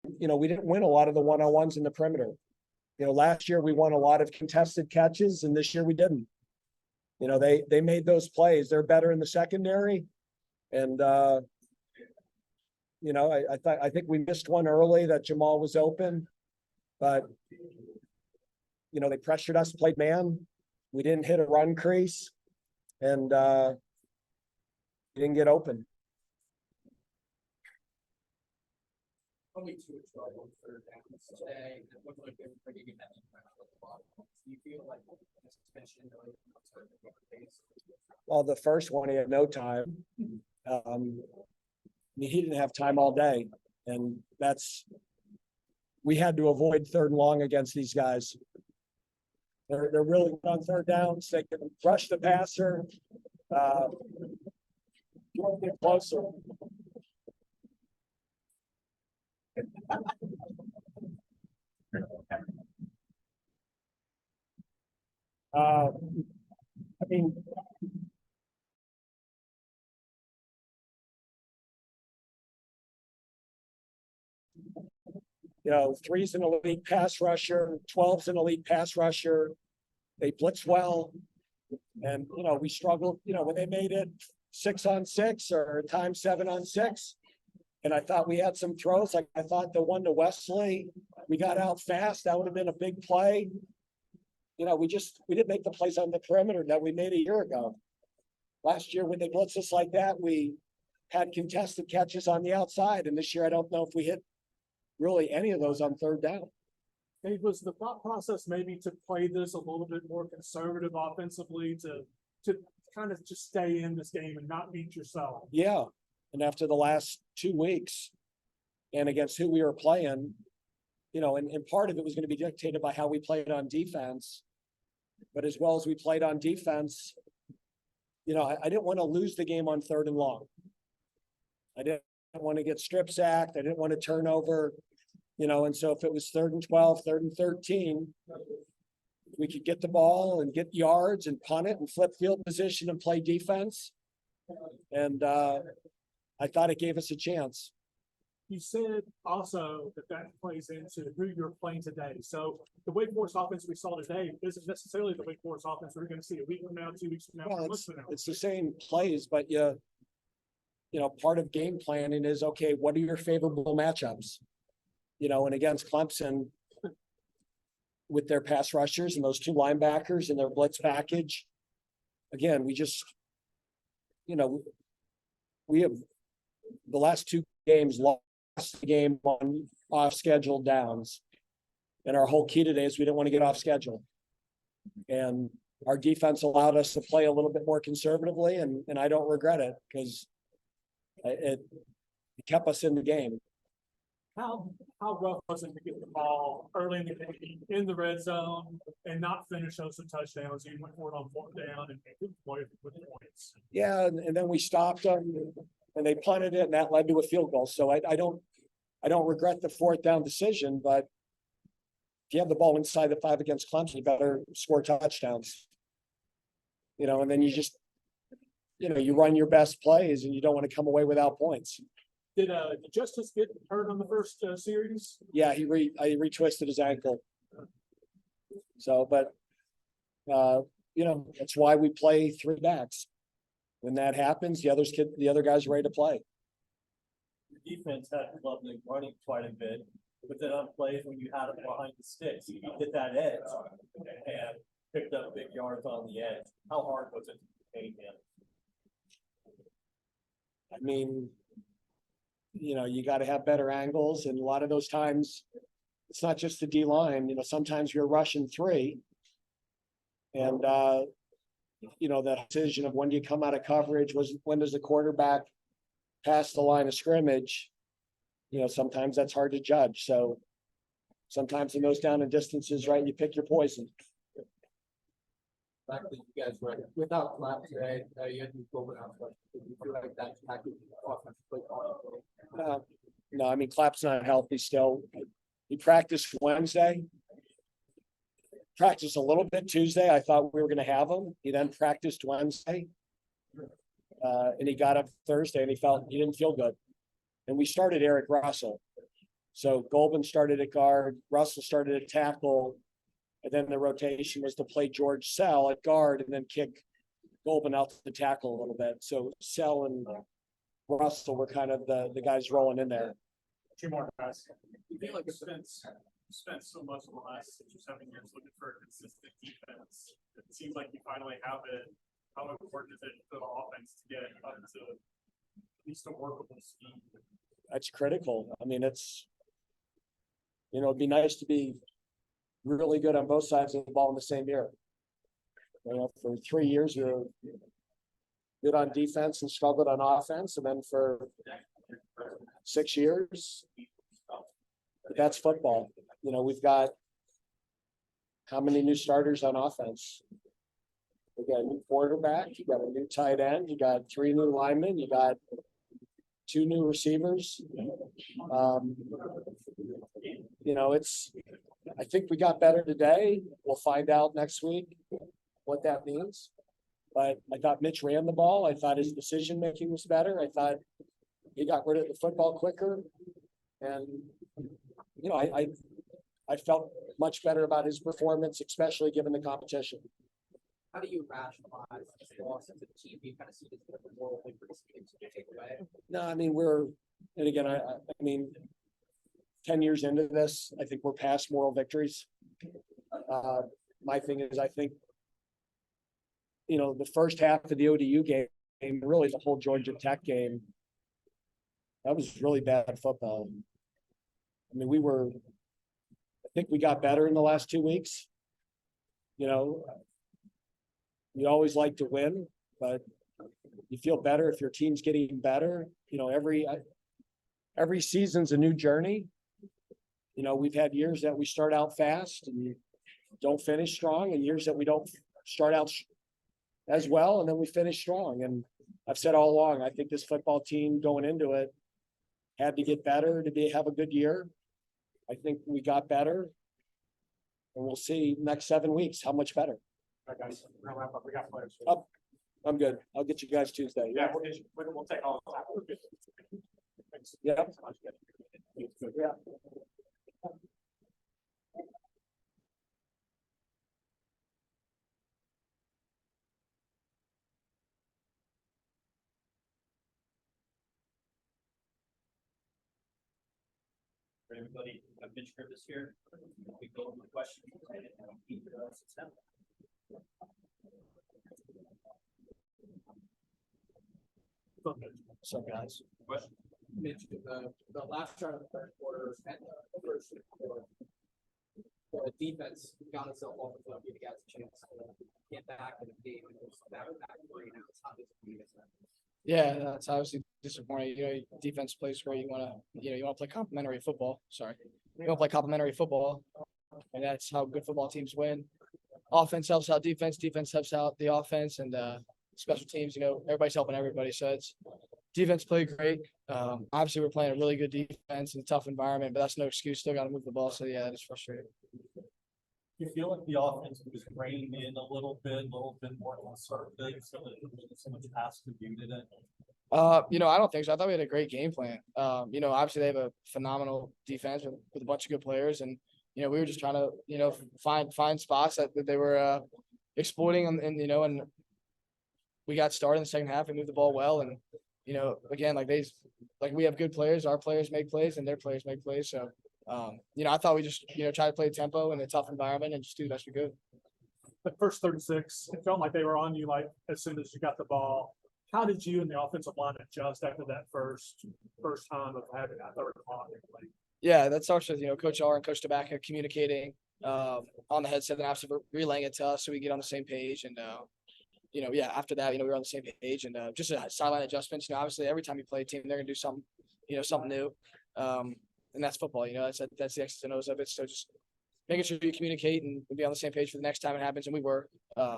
we didn't win a lot of the one-on-ones in the perimeter. Last year we won a lot of contested catches, and this year we didn't. They made those plays. They're better in the secondary. And I think we missed one early that Jamal was open, but they pressured us, played man. We didn't hit a run crease, and didn't get open. Only 2 of 12 on third down today. It looked like they were pretty good at the. Do you feel like this suspension really hurt the pace? Well, the first one, he had no time. He didn't have time all day, and we had to avoid 3rd and long against these guys. They're really good on 3rd downs. They can rush the passer, get closer. I mean, three's an elite pass rusher, 12's an elite pass rusher. They blitz well. And, we struggled, when they made it 6-on-6 or times 7-on-6. And I thought we had some throws. Like I thought the one to Wesley, we got out fast. That would have been a big play. We didn't make the plays on the perimeter that we made a year ago. Last year, when they blitzed us like that, we had contested catches on the outside. And this year, I don't know if we hit really any of those on 3rd down. It was the thought process maybe to play this a little bit more conservative offensively to kind of just stay in this game and not beat yourself. Yeah. And after the last 2 weeks and against who we were playing, and part of it was going to be dictated by how we played on defense. But as well as we played on defense, I didn't want to lose the game on 3rd and long. I didn't want to get strip sacked. I didn't want to turn over, and so if it was 3rd and 12, 3rd and 13, we could get the ball and get yards and punt it and flip field position and play defense. And I thought it gave us a chance. You said also that plays into who you're playing today. So the Wake Forest offense we saw today isn't necessarily the Wake Forest offense we're going to see a week from now, 2 weeks from now, Well, a month from now. it's the same plays, but part of game planning is, okay, what are your favorable matchups? And against Clemson, with their pass rushers and those 2 linebackers and their blitz package, again, we have the last 2 games lost the game on off-schedule downs. And our whole key today is we didn't want to get off schedule. And our defense allowed us to play a little bit more conservatively, and I don't regret it because it kept us in the game. How rough was it to get the ball early in the game in the red zone and not finish those 2 touchdowns? You went for it on 4th down and with points. Yeah, and then we stopped them and they punted it, and that led to a field goal. So I don't regret the 4th down decision, but if you have the ball inside the 5 against Clemson, you better score touchdowns. And then you just, you run your best plays and you don't want to come away without points. Did Justice get hurt on the first series? Yeah, he retwisted his ankle. So, but that's why we play 3 backs. When that happens, the other guys are ready to play. The defense had lovely running quite a bit, but then on plays when you had it behind the sticks, you hit that edge and picked up big yards on the edge. How hard was it to contain him? I mean, you got to have better angles, and a lot of those times, it's not just the D line. Sometimes you're rushing 3, and that decision of when do you come out of coverage, when does the quarterback pass the line of scrimmage? Sometimes that's hard to judge. So sometimes in those down and distances, right, you pick your poison. Back that you guys were without Clapp today, you had to go out. Did you feel like that impacted the offense play? No, I mean, Clapp's not healthy still. He practiced Wednesday. Practiced a little bit Tuesday. I thought we were going to have him. He then practiced Wednesday. And he got up Thursday and he didn't feel good. And we started Eric Russell. So Golden started at guard, Russell started at tackle, and then the rotation was to play George Sell at guard and then kick Golden out to the tackle a little bit. So Sell and Russell were kind of the guys rolling in there. Two more guys. You feel like it's Spent so much of the last 6 or 7 years looking for a consistent defense. It seems like you finally have it. How important is it for the offense to get up to at least a workable speed? That's critical. I mean, it'd be nice to be really good on both sides of the ball in the same year. For 3 years, you're good on defense and struggled on offense, and then for 6 years, but that's football. We've got how many new starters on offense? We got a new quarterback, you got a new tight end, you got 3 new linemen, you got 2 new receivers. I think we got better today. We'll find out next week what that means. But I thought Mitch ran the ball. I thought his decision making was better. I thought he got rid of the football quicker. And, I felt much better about his performance, especially given the competition. How do you rationalize this loss to the team? Do you kind of see this as a moral victory to take away? No, I mean, and again, I mean, 10 years into this, I think we're past moral victories. My thing is, I think, the first half of the ODU game, really the whole Georgia Tech game, that was really bad football. I mean, I think we got better in the last 2 weeks. You always like to win, but you feel better if your team's getting better. Every season's a new journey. We've had years that we start out fast and don't finish strong, and years that we don't start out as well, and then we finish strong. And I've said all along, I think this football team going into it had to get better to have a good year. I think we got better, and we'll see next 7 weeks how much better. All right, guys, we're gonna wrap up. We got players. I'm good. I'll get you guys Tuesday. Yeah, we'll take all of that. Thanks. Yeah. Yeah. For everybody, I've been sure this year. We go with the question. So guys. Question. Mitch, the last shot of the third quarter and the first quarter, the defense got itself off the field, gave you guys a chance to get back in the game, and it was back 3 now. It's how disappointing is that? Yeah, that's obviously disappointing. Defense plays where you want to play complementary football. Sorry, you want to play complementary football, and that's how good football teams win. Offense helps out defense. Defense helps out the offense, and special teams. Everybody's helping everybody. So it's defense played great. Obviously, we're playing a really good defense in a tough environment, but that's no excuse. Still got to move the ball. So yeah, that is frustrating. You feel like the offense was reining in a little bit more conservative, so that there wasn't so much pass to do today? I don't think so. I thought we had a great game plan. Obviously they have a phenomenal defense with a bunch of good players, and we were just trying to find spots that they were exploiting, and we got started in the second half and moved the ball well, and again, we have good players. Our players make plays, and their players make plays. So I thought we just try to play tempo in a tough environment and just do the best we could. The first 36, it felt like they were on you as soon as you got the ball. How did you and the offensive line adjust after that first time of having that third clock? Yeah, that starts with Coach R and Coach Tabaka communicating on the headset, and obviously relaying it to us so we get on the same page. And after that, we were on the same page, and just sideline adjustments. Obviously every time you play a team, they're gonna do something new. And that's football, that's the X's and O's of it. So just making sure you communicate and be on the same page for the next time it happens. And we were,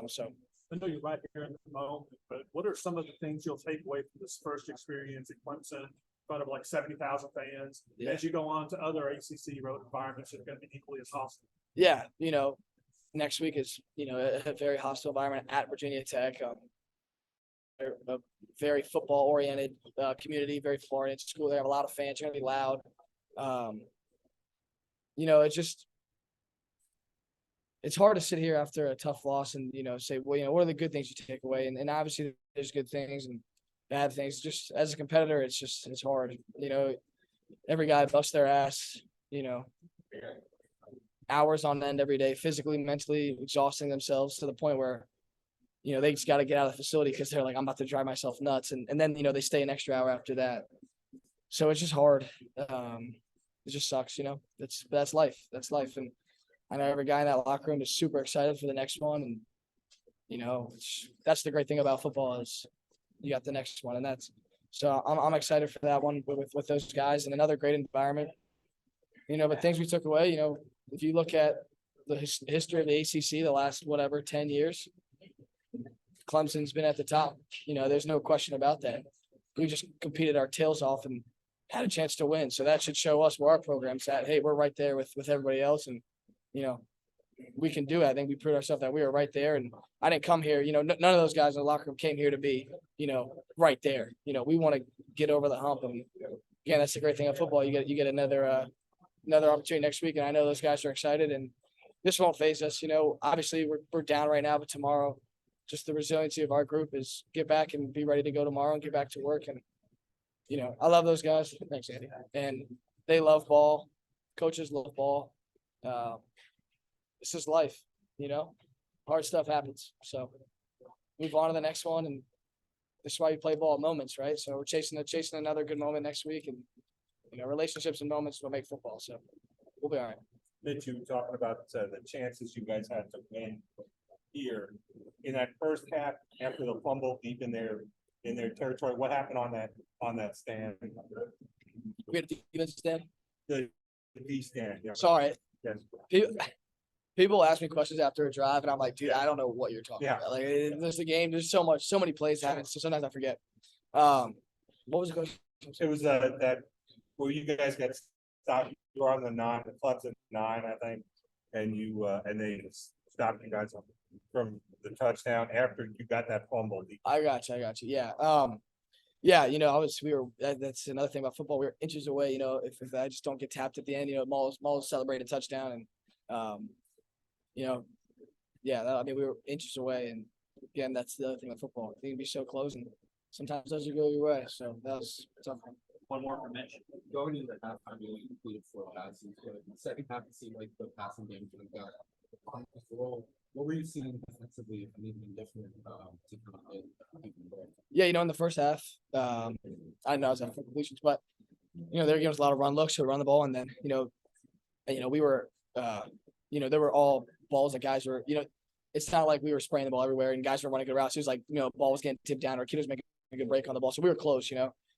so. I know you're right here in the moment, but what are some of the things you'll take away from this first experience at Clemson in front of 70,000 fans as you go on to other ACC road environments that are going to be equally as hostile? Yeah. Next week is, a very hostile environment at Virginia Tech. A very football oriented community, very football oriented school. They have a lot of fans, they're going to be loud. it's just it's hard to sit here after a tough loss and say, well, what are the good things you take away? And obviously there's good things and bad things. Just as a competitor, it's hard. Every guy busts their ass, hours on end every day, physically, mentally exhausting themselves to the point where, they just got to get out of the facility because they're like, I'm about to drive myself nuts. And then, they stay an extra hour after that. So it's just hard. It just sucks, that's life. That's life. And I know every guy in that locker room is super excited for the next one. And, that's the great thing about football is you got the next one. And so I'm excited for that one with those guys and another great environment. But things we took away, if you look at the history of the ACC, the last, 10 years, Clemson's been at the top. There's no question about that. We just competed our tails off and had a chance to win. So that should show us where our program's at. Hey, we're right there with everybody else. And, we can do it. I think we proved ourselves that we were right there. And I didn't come here, none of those guys in the locker room came here to be, right there. We want to get over the hump. And again, that's the great thing of football. You get another opportunity next week. And I know those guys are excited and this won't phase us. Obviously we're down right now, but tomorrow, just the resiliency of our group is get back and be ready to go tomorrow and get back to work. And, I love those guys. Thanks, Andy. And they love ball. Coaches love ball. This is life, hard stuff happens. So move on to the next one. And this is why you play ball at moments, right? So we're chasing another good moment next week. And, relationships and moments will make football. So we'll be all right. Mitch, you were talking about the chances you guys had to win here in that first half after the fumble deep in their territory. What happened on that stand? We had a defensive stand. The D stand. Yeah. Sorry. Yes. People ask me questions after a drive, and I'm like, dude, I don't know what you're talking Yeah. about. Like, there's a game. There's so many plays happen. So sometimes I forget. What was the question? It was that where you guys got stopped. You were on the Clemson 9, I think, and and they stopped you guys from the touchdown after you got that fumble. I got you. Yeah. Yeah. That's another thing about football. We were inches away. If I just don't get tapped at the end, Maul's celebrated a touchdown, and yeah. We were inches away, and again, that's the other thing about football. It can be so close, and sometimes those go your way. So that was tough. One more for Mitch. Going into the halftime, you only completed 4 passes, but in the second half, it seemed like the passing game kind of got on control. What were you seeing defensively, if anything different, to kind of get there? Yeah, in the first half, I know I was at 4 completions, but they were giving us a lot of run looks, so we run the ball, and then we were, there were all balls that guys were, it's not like we were spraying the ball everywhere and guys were running good routes. It was like, ball was getting tipped down or kid was making a good break on the ball, so we were close.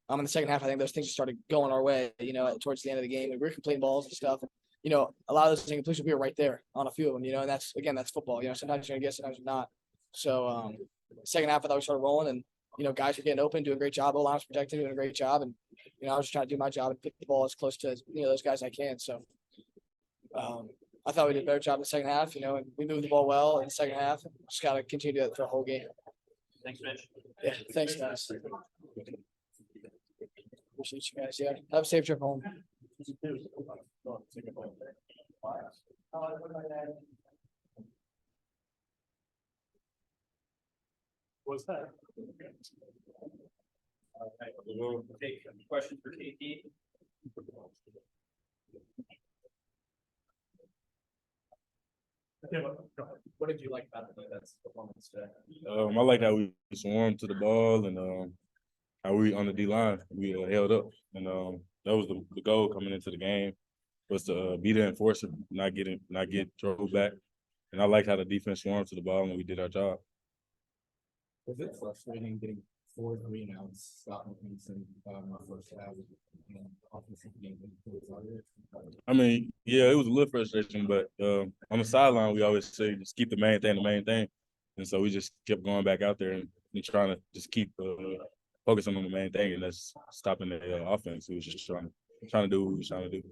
In the second half, I think those things started going our way. Towards the end of the game, we were completing balls and stuff. And, a lot of those incompletions, we were right there on a few of them. And that's football. Sometimes you're gonna get, sometimes you're not. So second half, I thought we started rolling, and guys were getting open, doing a great job. O-line was protected, doing a great job, and I was just trying to do my job and pick the ball as close to those guys I can. So I thought we did a better job in the second half. And we moved the ball well in the second half. Just gotta continue to do that for the whole game. Thanks, Mitch. Yeah, thanks, guys. Appreciate you guys. Yeah, have a safe trip home. What's that? We'll take questions for KP. What did you like about the defense performance today? I like how we swarmed to the ball and how we on the D line we held up, and that was the goal coming into the game was to be the enforcer, not get thrown back. And I like how the defense swarmed to the ball and we did our job. Was it frustrating getting 4 3-and-outs, stopping Clemson in the first half, and offensive game? I mean, yeah, it was a little frustration, but on the sideline, we always say just keep the main thing. And so we just kept going back out there and trying to just keep focusing on the main thing, and that's stopping the offense. We was just trying to do what we was trying to do.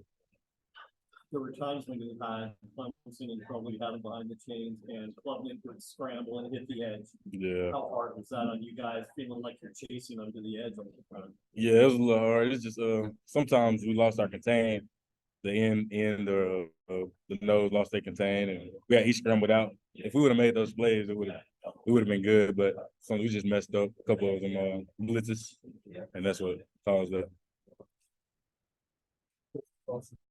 There were times when you had Clemson and probably had him behind the chains, and Clemson would scramble and hit the edge. Yeah. How hard was that on you guys, feeling like you're chasing them to the edge on the front? Yeah, it was a little hard. It's just sometimes we lost our contain, end or the nose lost they contain, and we had each scrambled out. If we would have made those plays, it would have been good. But we just messed up a couple of them blitzes, and that's what caused that.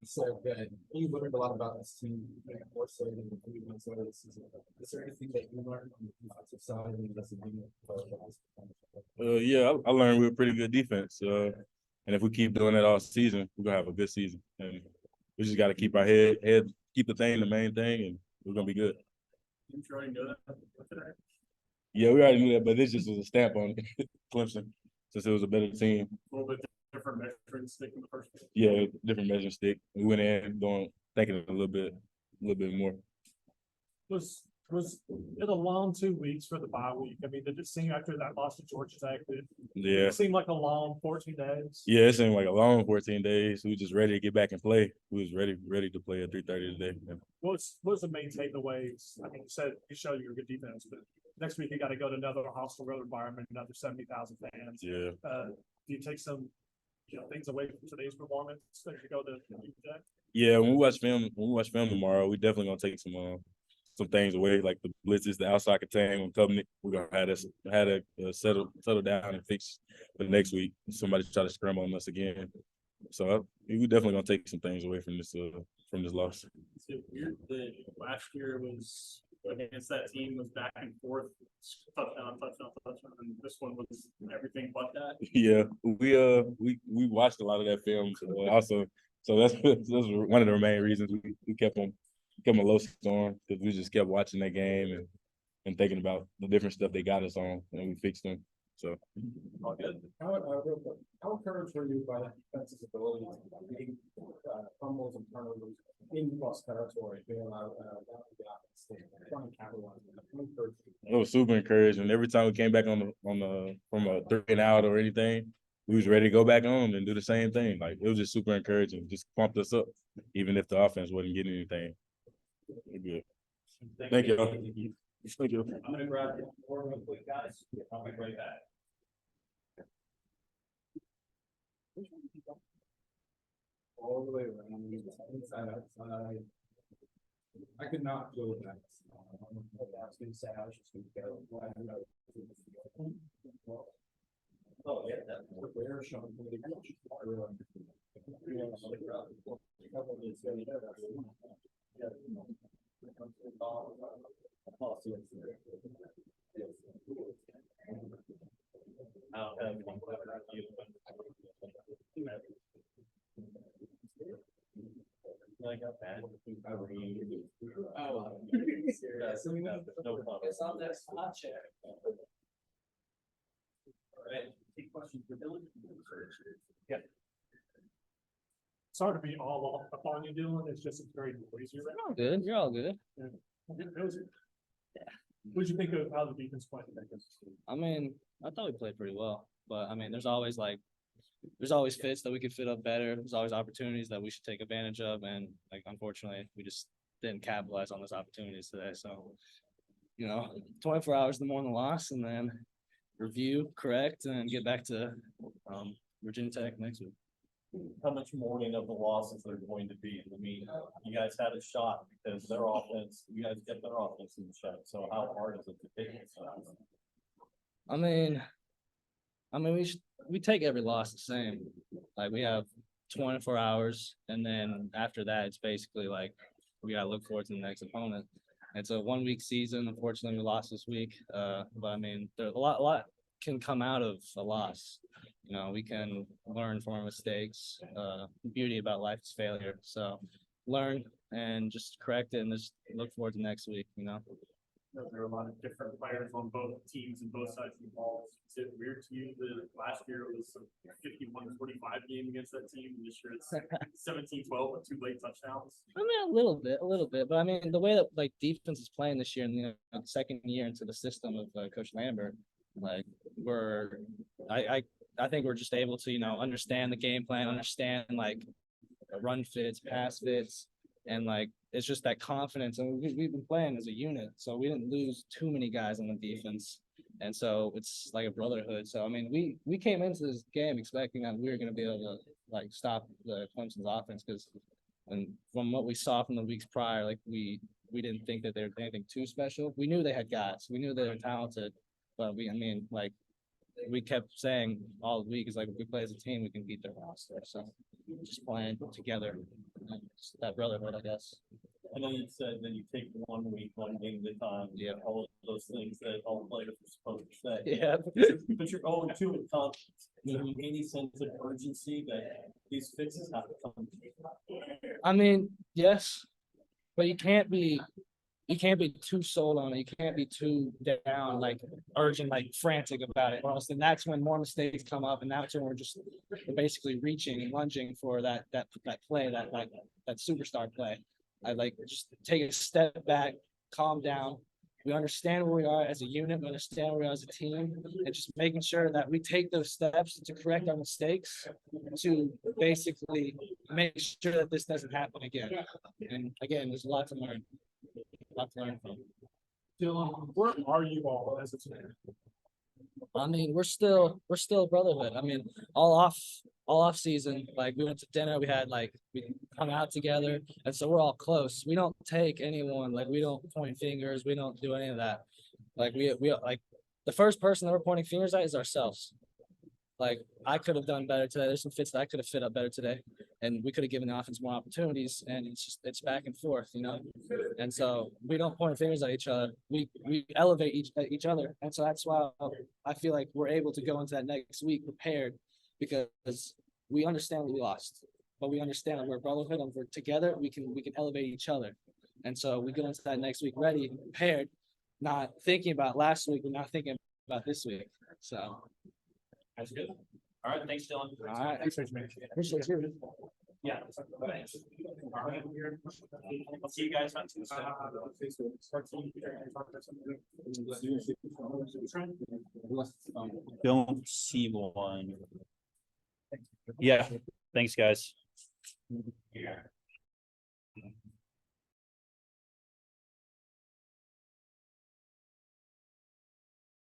So good. You learned a lot about this team, more so than the previous over the season. Is there anything that you learned on the defensive side and that's Yeah, I learned we're a pretty good defense. And if we keep doing it all season, we're gonna have a good season. And we just got to keep our head, keep the main thing, and we're gonna be good. Didn't you already know that today? Yeah, we already knew that, but this just was a stamp on Clemson, since it was a better team. A little bit different measuring stick in the first place. Yeah, different measuring stick. We went in thinking a little bit more. Was it a long 2 weeks for the bye week? I mean, did it seem after that loss to Georgia Tech, Yeah. it seemed like a long 14 days? Yeah, it seemed like a long 14 days. We were just ready to get back and play. We was ready to play at 3:30 today. What's the main takeaways? I mean, you showed you're a good defense, but next week you got to go to another hostile road environment, another 70,000 fans. Yeah. Do you take some, things away from today's performance as you go to Utah? Yeah, when we watch film tomorrow, we definitely gonna take some things away, like the blitzes, the outside contain when Covenant. We're gonna have to settle down and fix for next week. Somebody try to scramble on us again. So we definitely gonna take some things away from this loss. Is it weird that last year was against that team was back and forth, touchdown, and this one was everything but that? Yeah, we watched a lot of that film also. So that's one of the main reasons we kept them low scoring, because we just kept watching that game and thinking about the different stuff they got us on, and we fixed them. So All good. How encouraged were you by the defense's ability to beat fumbles and turnovers in cross territory, being allowed trying to capitalize on that? How encouraged were you? it was super encouraging. Every time we came back from a 3 and out or anything, we was ready to go back on and do the same thing. Like, it was just super encouraging, just pumped us up, even if the offense wasn't getting anything. We're good. Thank you. Thank you. I'm gonna grab four real quick, guys. I'll be right back. All the way around, inside, outside. I could not go with that. I was gonna say, I was just gonna go. Oh, yeah, that. Where Sean? It's on that spot check. All right, take questions for Dylan. Yeah. It's hard to be all up on you, Dylan. It's just very noisy. You're all good. You're all good. What'd you think of how the defense played? I mean, I thought we played pretty well, but I mean, there's always fits that we could fit up better. There's always opportunities that we should take advantage of, and unfortunately, we just didn't capitalize on those opportunities today. So, 24 hours to mourn the loss, and then review, correct, and get back to Virginia Tech next week. How much mourning of the losses there going to be? I mean, you guys had a shot because you guys kept their offense in the check. So how hard is it to take it? I mean, we take every loss the same. Like, we have 24 hours, and then after that, it's basically like we gotta look forward to the next opponent. It's a 1 week season. Unfortunately, we lost this week. But I mean, there's a lot can come out of a loss. We can learn from our mistakes. The beauty about life is failure. So learn and just correct it, and just look forward to next week. There are a lot of different players on both teams and both sides of the ball. Is it weird to you that last year it was a 51-45 game against that team, and this year it's 17-12 with 2 late touchdowns? I mean, a little bit, but I mean, the way that defense is playing this year, and the second year into the system of Coach Lambert, I think we're just able to understand the game plan, understand run fits, pass fits, and it's just that confidence. And we've been playing as a unit, so we didn't lose too many guys on the defense, and so it's like a brotherhood. So I mean, we came into this game expecting that we were going to be able to stop the Clemson's offense, because And from what we saw from the weeks prior, like we didn't think that they were anything too special. We knew they had guys. We knew they were talented, but like we kept saying all week is like if we play as a team, we can beat their roster. So just playing together, and just that brotherhood, I guess. I know you said that you take 1 week, 1 game at a time. Yeah. All of those things that all players are supposed to say. Yeah. But you're going to with confidence. Is there any sense of urgency that these fixes have to come? I mean, yes, but you can't be too sold on it. You can't be too down, like urgent, like frantic about it. Or else then that's when more mistakes come up, and that's when we're basically reaching and lunging for that play, that superstar play. I like just take a step back, calm down. We understand where we are as a unit, we understand where we are as a team, and just making sure that we take those steps to correct our mistakes to basically make sure that this doesn't happen again. And again, there's a lot to learn. From. Dylan, where are you all as a team? I mean, we're still a brotherhood. I mean, all off season, like we went to dinner, we hung out together, and so we're all close. We don't take anyone, like we don't point fingers, we don't do any of that. Like we like the first person that we're pointing fingers at is ourselves. Like I could have done better today. There's some fits that I could have fit up better today, and we could have given the offense more opportunities. And it's back and forth, you know. And so we don't point fingers at each other. We elevate each other, and so that's why I feel like we're able to go into that next week prepared, because we understand what we lost, but we understand that we're a brotherhood and we're together. We can elevate each other, and so we go into that next week ready, prepared, not thinking about last week, but not thinking about this week. So. That's good. All right, thanks, Dylan. All right. Appreciate you. Yeah. Thanks. All right. I'll see you guys on Tuesday. Don't see one. Yeah, thanks, guys.